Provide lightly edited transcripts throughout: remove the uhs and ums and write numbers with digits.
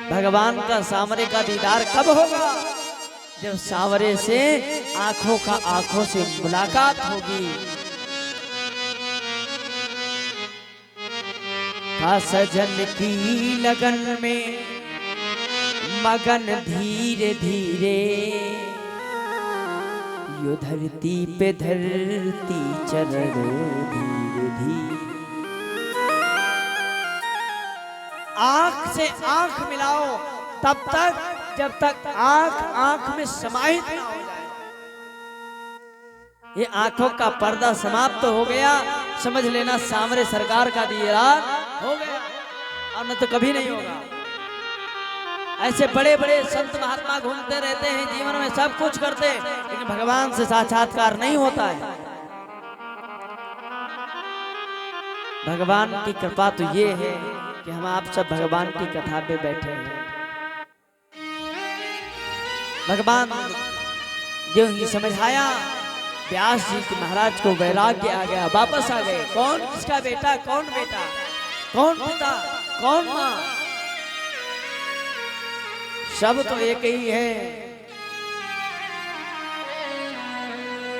भगवान का सांवरे का दीदार कब होगा? जब सांवरे से आंखों का आंखों से मुलाकात होगी। का सजन की लगन में मगन धीरे धीरे, यो धरती पे धरती चरण धीरे धीरे। आंख से आंख मिलाओ तब तक जब तक आंख आंख में समाहित ना हो जाए। ये आंखों का पर्दा समाप्त हो गया, समझ लेना सांवरे सरकार का दीदार हो गया, और न तो कभी नहीं होगा। ऐसे बड़े बड़े संत महात्मा घूमते रहते हैं, जीवन में सब कुछ करते, लेकिन भगवान से साक्षात्कार नहीं होता है। भगवान की कृपा तो ये है कि हम आप सब भगवान की कथा पे बैठे हैं। भगवान जो ही समझाया, व्यास जी की महाराज को वैराग्य आ गया, वापस आ गए। कौन किसका बेटा, कौन बेटा, कौन पिता, कौन माँ, सब तो एक ही है।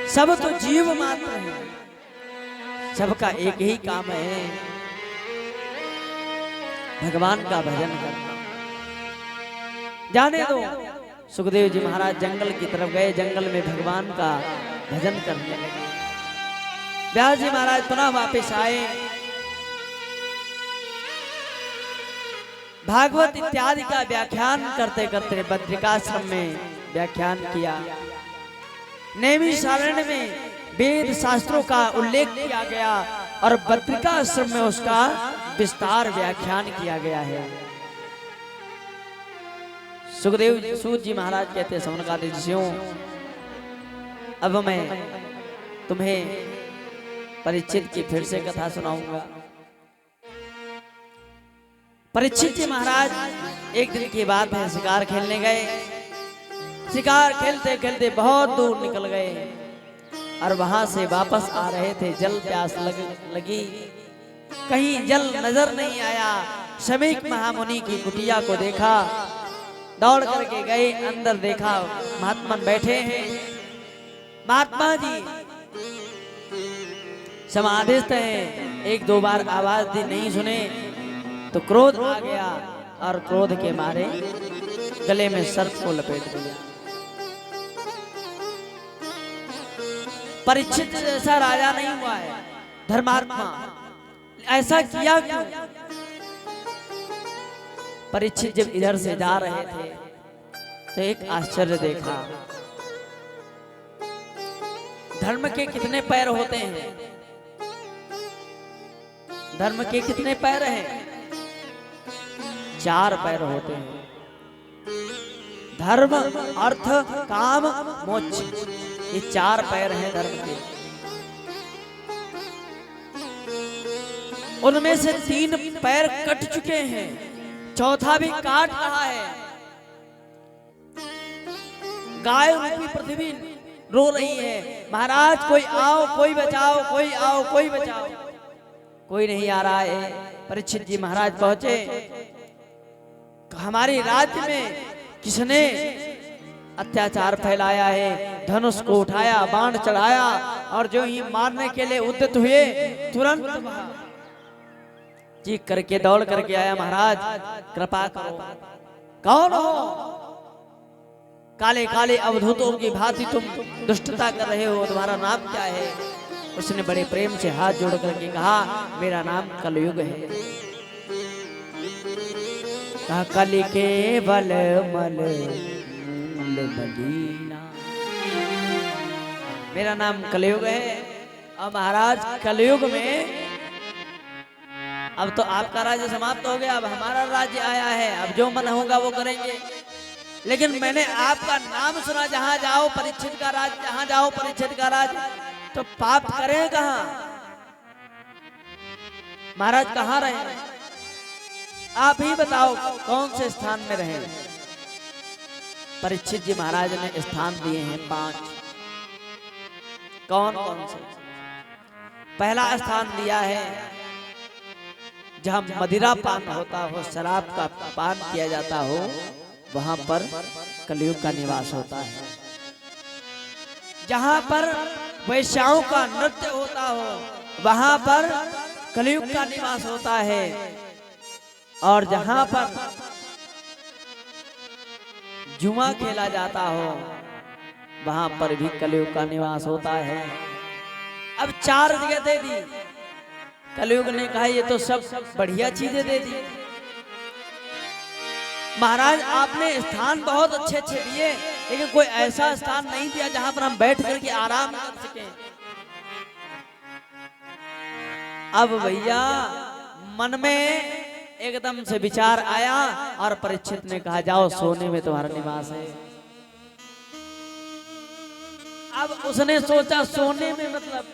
सब तो जीव मात्र है, सबका एक ही काम है, भगवान का भजन करना। जाने दो। सुखदेव जी महाराज जंगल की तरफ गए, जंगल में भगवान का भजन करने लगे। व्यास जी महाराज पुनः वापस आए, भागवत इत्यादि का व्याख्यान करते करते बद्रिकाश्रम में व्याख्यान किया। नैमिषारण्य में वेद शास्त्रों का उल्लेख किया गया और बद्रिकाश्रम में उसका विस्तार व्याख्यान किया गया है। सुखदेव सूत जी महाराज कहते हैं, सौनकादि ऋषियों, अब मैं तुम्हें परीक्षित की फिर से कथा सुनाऊंगा। परीक्षित जी महाराज एक दिन की बात है, शिकार खेलने गए। शिकार खेलते खेलते बहुत दूर निकल गए और वहां से वापस आ रहे थे। जल प्यास लगी, कहीं जल नजर नहीं आया। शमीक महामुनि की कुटिया को देखा, दौड़ करके गए, अंदर देखा महात्मा बैठे हैं। महात्मा जी समाधिस्थ हैं, एक दो बार आवाज दी, नहीं सुने तो क्रोध आ गया और क्रोध के मारे गले में सर्प को लपेट दिया। परीक्षित जैसा राजा नहीं हुआ है, धर्मात्मा, ऐसा किया क्यों? परीक्षित जब इधर से जा रहे थे तो एक आश्चर्य देखा। धर्म के कितने पैर होते हैं? धर्म के कितने पैर हैं? 4 पैर होते हैं। धर्म, अर्थ, काम, मोक्ष, ये 4 पैर हैं धर्म के। उनमें से 3 पैर कट चुके हैं, चौथा भी काट रहा है। गाय रूपी पृथ्वी रो रही है, महाराज कोई आओ, कोई बचाओ, कोई आओ, कोई बचाओ। कोई नहीं आ रहा है। परीक्षित जी महाराज पहुंचे, हमारे राज्य में किसने अत्याचार फैलाया है? धनुष को उठाया, बाण चढ़ाया और जो ही मारने के लिए उद्यत हुए, तुरंत चीख करके दौड़ करके आया, महाराज कृपा करो। कौन हो? काले काले अवधूतों की भांति तुम दुष्टता कर रहे हो, तुम्हारा नाम क्या है? उसने बड़े प्रेम से हाथ जोड़ करके कहा, मेरा नाम कलयुग है। कहा, कलि के बल मल मदीना, मेरा नाम कलयुग है। और महाराज कलयुग में अब तो आपका राज्य समाप्त हो गया, अब हमारा राज्य आया है, अब जो मन होगा वो करेंगे। लेकिन मैंने आपका नाम सुना, जहां जाओ परीक्षित का राज, जहां जाओ परीक्षित का राज, तो पाप करें कहां? महाराज कहां रहे? आप ही बताओ कौन से स्थान में रहे? परीक्षित जी महाराज ने स्थान दिए हैं 5। कौन कौन से? पहला स्थान दिया है जहाँ मदिरा पान होता हो, शराब का पान किया जाता हो, वहां पर कलयुग का निवास होता है। जहां पर वैश्याओं का नृत्य होता हो, वहां पर कलयुग का निवास होता है। और जहां पर जुआ खेला जाता हो, वहां पर भी कलयुग का निवास होता है। अब 4 जगह दे दी, कलयुग ने कहा ये तो सब बढ़िया चीजें दे दी महाराज, आपने स्थान बहुत अच्छे अच्छे दिए, लेकिन कोई ऐसा स्थान नहीं दिया जहां पर हम बैठ करके आराम कर सके। अब भैया मन में एकदम से विचार आया और परीक्षित ने कहा जाओ सोने में तुम्हारा निवास है। अब उसने सोचा सोने में मतलब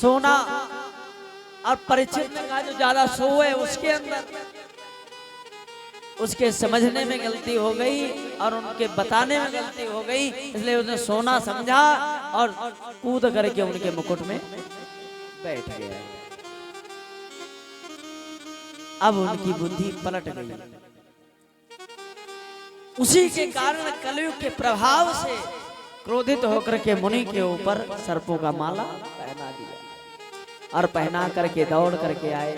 सोना, और परीक्षित ने कहा जो ज्यादा सोए उसके अंदर। उसके समझने में गलती हो गई और उनके बताने में गलती हो गई, इसलिए उसने सोना समझा और कूद करके उनके मुकुट में बैठ गया। अब उनकी बुद्धि पलट गई। उसी के कारण कलयुग के प्रभाव से क्रोधित होकर के मुनि के ऊपर सर्पों का माला पहना दिया और पहना करके दौड़ करके आए।